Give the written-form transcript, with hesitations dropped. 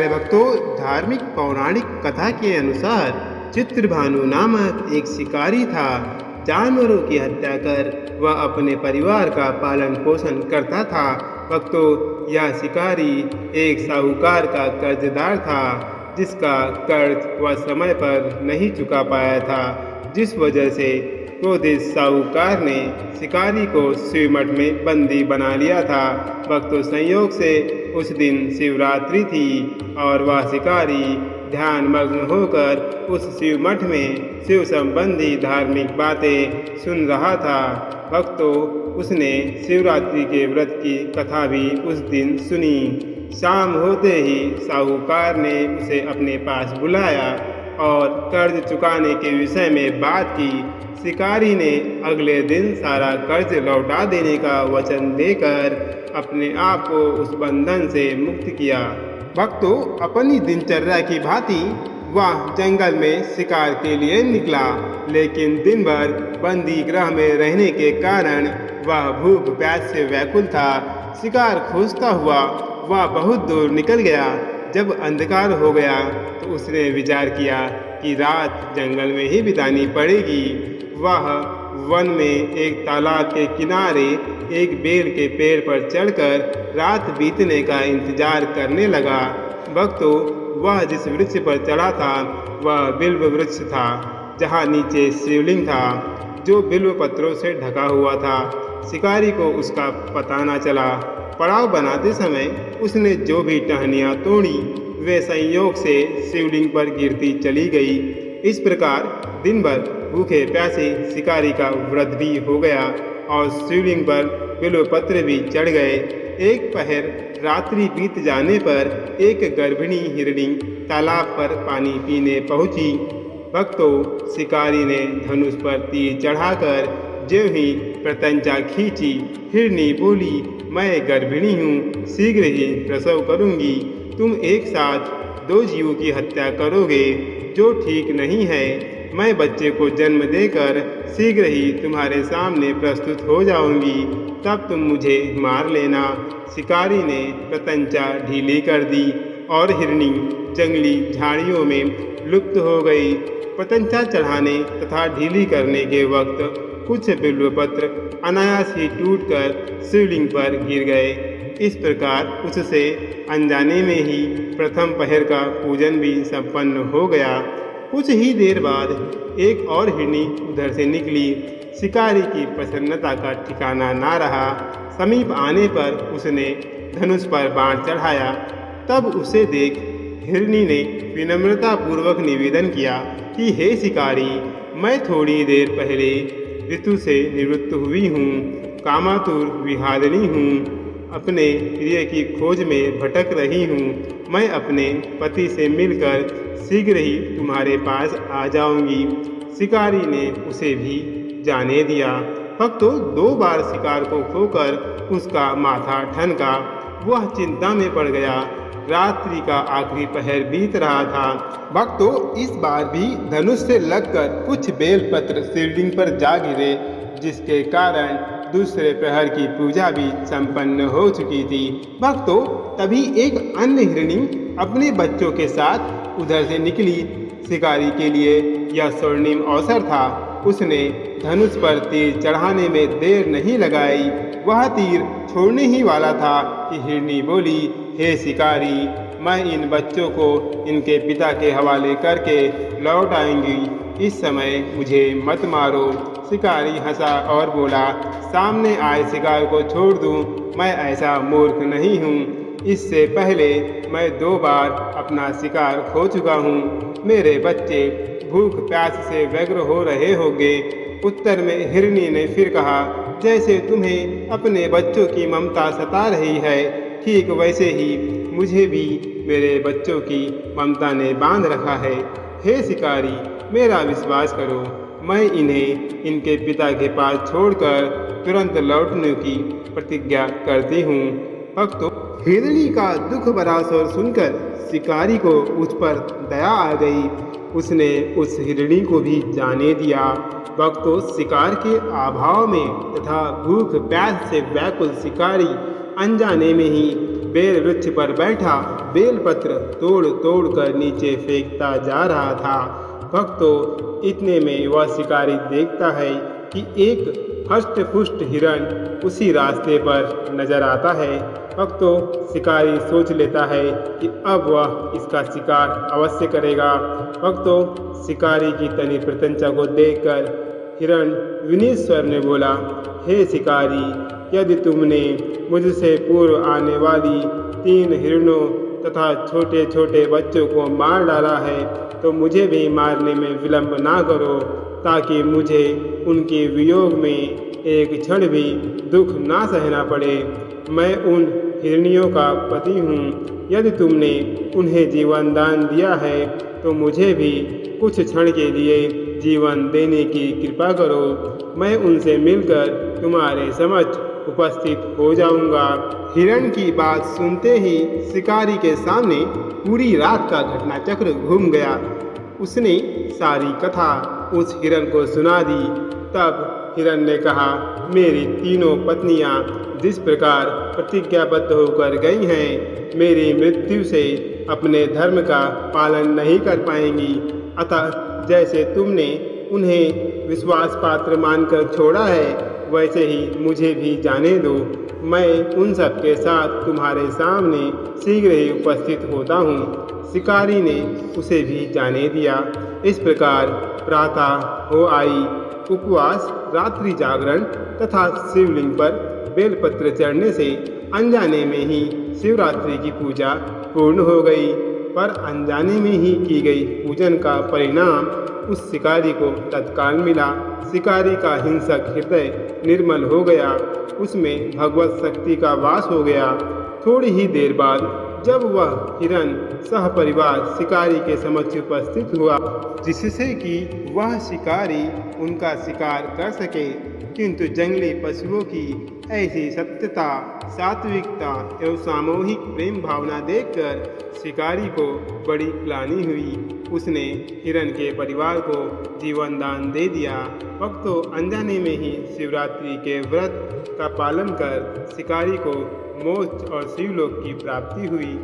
प्यारे भक्तों, धार्मिक पौराणिक कथा के अनुसार चित्रभानु नामक एक शिकारी था। जानवरों की हत्या कर वह अपने परिवार का पालन पोषण करता था। भक्तों, यह शिकारी एक साहूकार का कर्जदार था, जिसका कर्ज वह समय पर नहीं चुका पाया था, जिस वजह से क्रोधित साहूकार ने शिकारी को शिवमठ में बंदी बना लिया था। भक्तों, संयोग से उस दिन शिवरात्रि थी और वह शिकारी ध्यान मग्न होकर उस शिवमठ में शिव संबंधी धार्मिक बातें सुन रहा था। भक्तों, उसने शिवरात्रि के व्रत की कथा भी उस दिन सुनी। शाम होते ही साहूकार ने उसे अपने पास बुलाया और कर्ज चुकाने के विषय में बात की। शिकारी ने अगले दिन सारा कर्ज लौटा देने का वचन देकर अपने आप को उस बंधन से मुक्त किया। भक्तों, अपनी दिनचर्या की भांति वह जंगल में शिकार के लिए निकला, लेकिन दिन भर बंदी गृह में रहने के कारण वह भूख प्यास से व्याकुल था। शिकार खोजता हुआ वह बहुत दूर निकल गया। जब अंधकार हो गया तो उसने विचार किया कि रात जंगल में ही बितानी पड़ेगी। वह वन में एक तालाब के किनारे एक बेल के पेड़ पर चढ़कर रात बीतने का इंतजार करने लगा। भक्तों, वह जिस वृक्ष पर चढ़ा था वह बिल्व वृक्ष था, जहाँ नीचे शिवलिंग था, जो बिल्व पत्रों से ढका हुआ था। शिकारी को उसका पता न चला। पड़ाव बनाते समय उसने जो भी टहनियाँ तोड़ी वे संयोग से शिवलिंग पर गिरती चली गई। इस प्रकार दिन भर भूखे प्यासे शिकारी का व्रत भी हो गया और शिवलिंग पर बिल्वपत्र भी चढ़ गए। एक पहर रात्रि बीत जाने पर एक गर्भिणी हिरणी तालाब पर पानी पीने पहुंची। भक्तों, शिकारी ने धनुष पर तीर चढ़ाकर ज्यों ही प्रत्यंचा खींची, हिरणी बोली, मैं गर्भिणी हूँ, शीघ्र ही प्रसव करूँगी। तुम एक साथ दो जीवों की हत्या करोगे, जो ठीक नहीं है। मैं बच्चे को जन्म देकर शीघ्र ही तुम्हारे सामने प्रस्तुत हो जाऊंगी, तब तुम मुझे मार लेना। शिकारी ने प्रत्यंचा ढीली कर दी और हिरणी जंगली झाड़ियों में लुप्त हो गई। प्रत्यंचा चढ़ाने तथा ढीली करने के वक्त कुछ बिल्वपत्र अनायास ही टूटकर शिवलिंग पर गिर गए। इस प्रकार उससे अनजाने में ही प्रथम पहर का पूजन भी संपन्न हो गया। कुछ ही देर बाद एक और हिरणी उधर से निकली। शिकारी की प्रसन्नता का ठिकाना ना रहा। समीप आने पर उसने धनुष पर बाण चढ़ाया। तब उसे देख हिरणी ने विनम्रता पूर्वक निवेदन किया कि हे शिकारी, मैं थोड़ी देर पहले ऋतु से निवृत्त हुई हूँ, कामातुर विहारिणी हूँ, अपने प्रिय की खोज में भटक रही हूँ। मैं अपने पति से मिलकर शीघ्र ही तुम्हारे पास आ जाऊंगी। शिकारी ने उसे भी जाने दिया। भक्तों, 2 बार शिकार को खोकर उसका माथा ठनका। वह चिंता में पड़ गया। रात्रि का आखिरी पहर बीत रहा था। भक्तों, इस बार भी धनुष से लगकर कुछ बेलपत्र शिवलिंग पर जा गिरे, जिसके कारण दूसरे प्रहर की पूजा भी संपन्न हो चुकी थी। भक्तों, तभी एक अन्य हिरणी अपने बच्चों के साथ उधर से निकली। शिकारी के लिए यह स्वर्णिम अवसर था। उसने धनुष पर तीर चढ़ाने में देर नहीं लगाई। वह तीर छोड़ने ही वाला था कि हिरणी बोली, हे शिकारी, मैं इन बच्चों को इनके पिता के हवाले करके लौट आऊंगी। इस समय मुझे मत मारो। शिकारी हंसा और बोला, सामने आए शिकार को छोड़ दूं, मैं ऐसा मूर्ख नहीं हूँ। इससे पहले मैं 2 बार अपना शिकार खो चुका हूँ। मेरे बच्चे भूख प्यास से व्यग्र हो रहे होंगे। उत्तर में हिरणी ने फिर कहा, जैसे तुम्हें अपने बच्चों की ममता सता रही है, ठीक वैसे ही मुझे भी मेरे बच्चों की ममता ने बांध रखा है। हे शिकारी, मेरा विश्वास करो, मैं इन्हें इनके पिता के पास छोड़कर तुरंत लौटने की प्रतिज्ञा करती हूँ। भक्तों, हिरणी का दुख भरा स्वर सुनकर शिकारी को उस पर दया आ गई। उसने उस हिरणी को भी जाने दिया। भक्तों, शिकार के अभाव में तथा भूख प्यास से व्याकुल शिकारी अनजाने में ही बेल वृक्ष पर बैठा बेलपत्र तोड़ तोड़ कर नीचे फेंकता जा रहा था। भक्तों, इतने में वह शिकारी देखता है कि एक हष्ट-पुष्ट हिरण उसी रास्ते पर नजर आता है। भक्तों, शिकारी सोच लेता है कि अब वह इसका शिकार अवश्य करेगा। भक्तों, शिकारी की तनी प्रत्यंचा को देखकर हिरण विनीत स्वर में बोला, हे शिकारी, यदि तुमने मुझसे पूर्व आने वाली 3 हिरणों तथा छोटे छोटे बच्चों को मार डाला है तो मुझे भी मारने में विलंब ना करो, ताकि मुझे उनके वियोग में एक क्षण भी दुख ना सहना पड़े। मैं उन हिरणियों का पति हूँ। यदि तुमने उन्हें जीवन दान दिया है तो मुझे भी कुछ क्षण के लिए जीवन देने की कृपा करो। मैं उनसे मिलकर तुम्हारे समक्ष उपस्थित हो जाऊंगा। हिरण की बात सुनते ही शिकारी के सामने पूरी रात का घटनाचक्र घूम गया। उसने सारी कथा उस हिरण को सुना दी। तब हिरण ने कहा, मेरी तीनों पत्नियां जिस प्रकार प्रतिज्ञाबद्ध होकर गई हैं, मेरी मृत्यु से अपने धर्म का पालन नहीं कर पाएंगी। अतः जैसे तुमने उन्हें विश्वास पात्र मानकर छोड़ा है, वैसे ही मुझे भी जाने दो। मैं उन सब के साथ तुम्हारे सामने शीघ्र ही उपस्थित होता हूँ। शिकारी ने उसे भी जाने दिया। इस प्रकार प्रातः हो आई। उपवास, रात्रि जागरण तथा शिवलिंग पर बेलपत्र चढ़ने से अनजाने में ही शिवरात्रि की पूजा पूर्ण हो गई। पर अनजाने में ही की गई पूजन का परिणाम उस शिकारी को तत्काल मिला। शिकारी का हिंसक हृदय निर्मल हो गया, उसमें भगवत शक्ति का वास हो गया। थोड़ी ही देर बाद जब वह हिरण सहपरिवार शिकारी के समक्ष उपस्थित हुआ, जिससे कि वह शिकारी उनका शिकार कर सके, किंतु जंगली पशुओं की ऐसी सत्यता, सात्विकता एवं सामूहिक प्रेम भावना देखकर शिकारी को बड़ी ग्लानि हुई। उसने हिरण के परिवार को जीवन दान दे दिया। भक्तों, अनजाने में ही शिवरात्रि के व्रत का पालन कर शिकारी को मोक्ष और शिवलोक की प्राप्ति हुई।